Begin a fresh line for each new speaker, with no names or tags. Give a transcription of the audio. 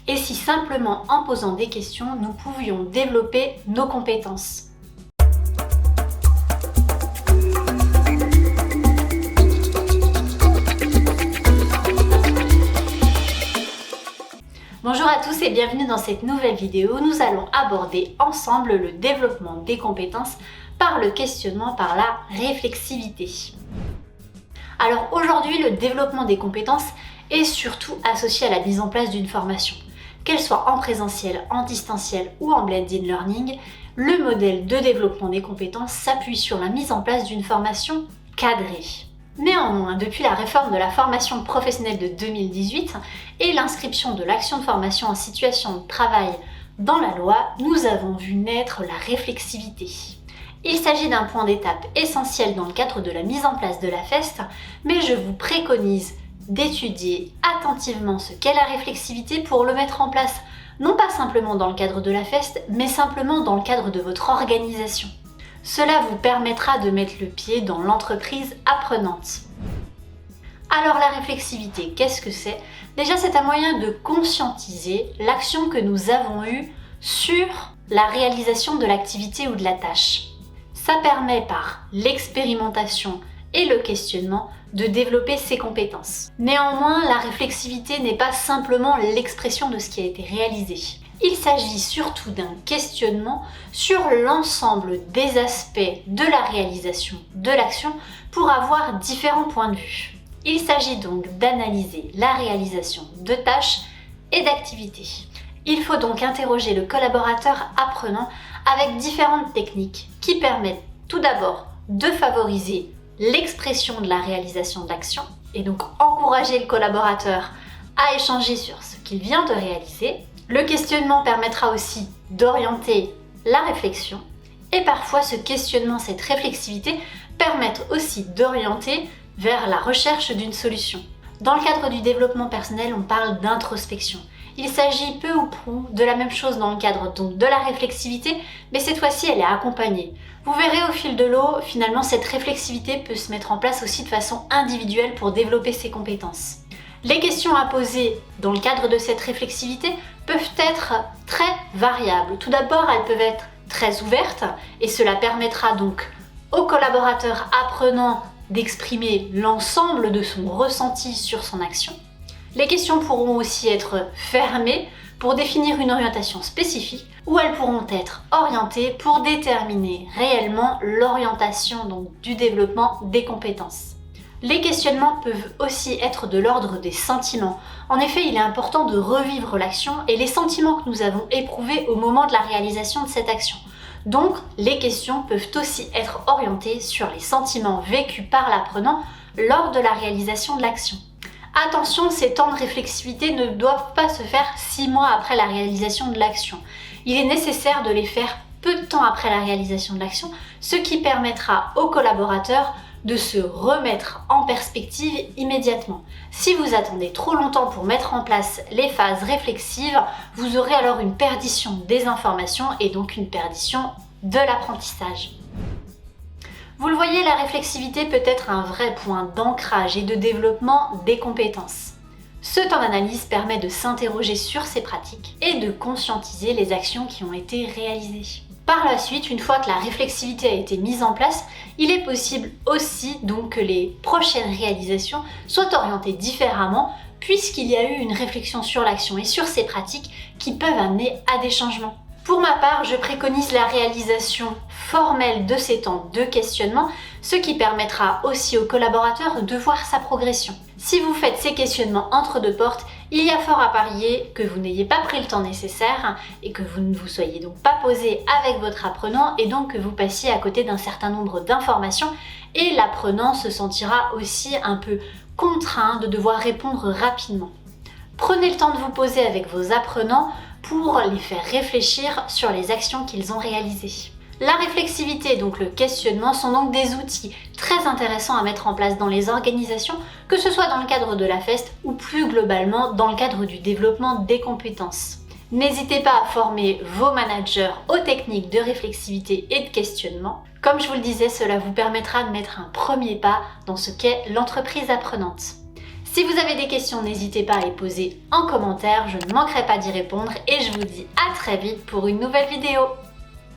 Et si simplement en posant des questions, nous pouvions développer nos compétences. Bonjour à tous et bienvenue dans cette nouvelle vidéo où nous allons aborder ensemble le développement des compétences par le questionnement, par la réflexivité. Alors aujourd'hui, le développement des compétences est surtout associé à la mise en place d'une formation. Qu'elle soit en présentiel, en distanciel ou en blended learning, le modèle de développement des compétences s'appuie sur la mise en place d'une formation cadrée. Néanmoins, depuis la réforme de la formation professionnelle de 2018 et l'inscription de l'action de formation en situation de travail dans la loi, nous avons vu naître la réflexivité. Il s'agit d'un point d'étape essentiel dans le cadre de la mise en place de la FEST, mais je vous préconise d'étudier attentivement ce qu'est la réflexivité pour le mettre en place, non pas simplement dans le cadre de la FEST, mais simplement dans le cadre de votre organisation. Cela vous permettra de mettre le pied dans l'entreprise apprenante. Alors la réflexivité, qu'est-ce que c'est ? Déjà, c'est un moyen de conscientiser l'action que nous avons eue sur la réalisation de l'activité ou de la tâche. Ça permet par l'expérimentation et le questionnement de développer ses compétences. Néanmoins, la réflexivité n'est pas simplement l'expression de ce qui a été réalisé. Il s'agit surtout d'un questionnement sur l'ensemble des aspects de la réalisation de l'action pour avoir différents points de vue. Il s'agit donc d'analyser la réalisation de tâches et d'activités. Il faut donc interroger le collaborateur apprenant avec différentes techniques qui permettent tout d'abord de favoriser l'expression de la réalisation de l'action et donc encourager le collaborateur à échanger sur ce qu'il vient de réaliser. Le questionnement permettra aussi d'orienter la réflexion et parfois ce questionnement, cette réflexivité permettent aussi d'orienter vers la recherche d'une solution. Dans le cadre du développement personnel, on parle d'introspection. Il s'agit peu ou prou de la même chose dans le cadre donc de la réflexivité, mais cette fois-ci elle est accompagnée. Vous verrez au fil de l'eau, finalement cette réflexivité peut se mettre en place aussi de façon individuelle pour développer ses compétences. Les questions à poser dans le cadre de cette réflexivité peuvent être très variables. Tout d'abord, elles peuvent être très ouvertes et cela permettra donc au collaborateur apprenant d'exprimer l'ensemble de son ressenti sur son action. Les questions pourront aussi être fermées pour définir une orientation spécifique ou elles pourront être orientées pour déterminer réellement l'orientation donc, du développement des compétences. Les questionnements peuvent aussi être de l'ordre des sentiments. En effet, il est important de revivre l'action et les sentiments que nous avons éprouvés au moment de la réalisation de cette action. Donc, les questions peuvent aussi être orientées sur les sentiments vécus par l'apprenant lors de la réalisation de l'action. Attention, ces temps de réflexivité ne doivent pas se faire 6 mois après la réalisation de l'action. Il est nécessaire de les faire peu de temps après la réalisation de l'action, ce qui permettra aux collaborateurs de se remettre en perspective immédiatement. Si vous attendez trop longtemps pour mettre en place les phases réflexives, vous aurez alors une perdition des informations et donc une perdition de l'apprentissage. Vous le voyez, la réflexivité peut être un vrai point d'ancrage et de développement des compétences. Ce temps d'analyse permet de s'interroger sur ses pratiques et de conscientiser les actions qui ont été réalisées. Par la suite, une fois que la réflexivité a été mise en place, il est possible aussi donc que les prochaines réalisations soient orientées différemment puisqu'il y a eu une réflexion sur l'action et sur ses pratiques qui peuvent amener à des changements. Pour ma part, je préconise la réalisation formelle de ces temps de questionnement, ce qui permettra aussi au collaborateur de voir sa progression. Si vous faites ces questionnements entre deux portes, il y a fort à parier que vous n'ayez pas pris le temps nécessaire et que vous ne vous soyez donc pas posé avec votre apprenant et donc que vous passiez à côté d'un certain nombre d'informations et l'apprenant se sentira aussi un peu contraint de devoir répondre rapidement. Prenez le temps de vous poser avec vos apprenants pour les faire réfléchir sur les actions qu'ils ont réalisées. La réflexivité et donc le questionnement sont donc des outils très intéressants à mettre en place dans les organisations, que ce soit dans le cadre de la FEST ou plus globalement dans le cadre du développement des compétences. N'hésitez pas à former vos managers aux techniques de réflexivité et de questionnement. Comme je vous le disais, cela vous permettra de mettre un premier pas dans ce qu'est l'entreprise apprenante. Si vous avez des questions, n'hésitez pas à les poser en commentaire, je ne manquerai pas d'y répondre et je vous dis à très vite pour une nouvelle vidéo.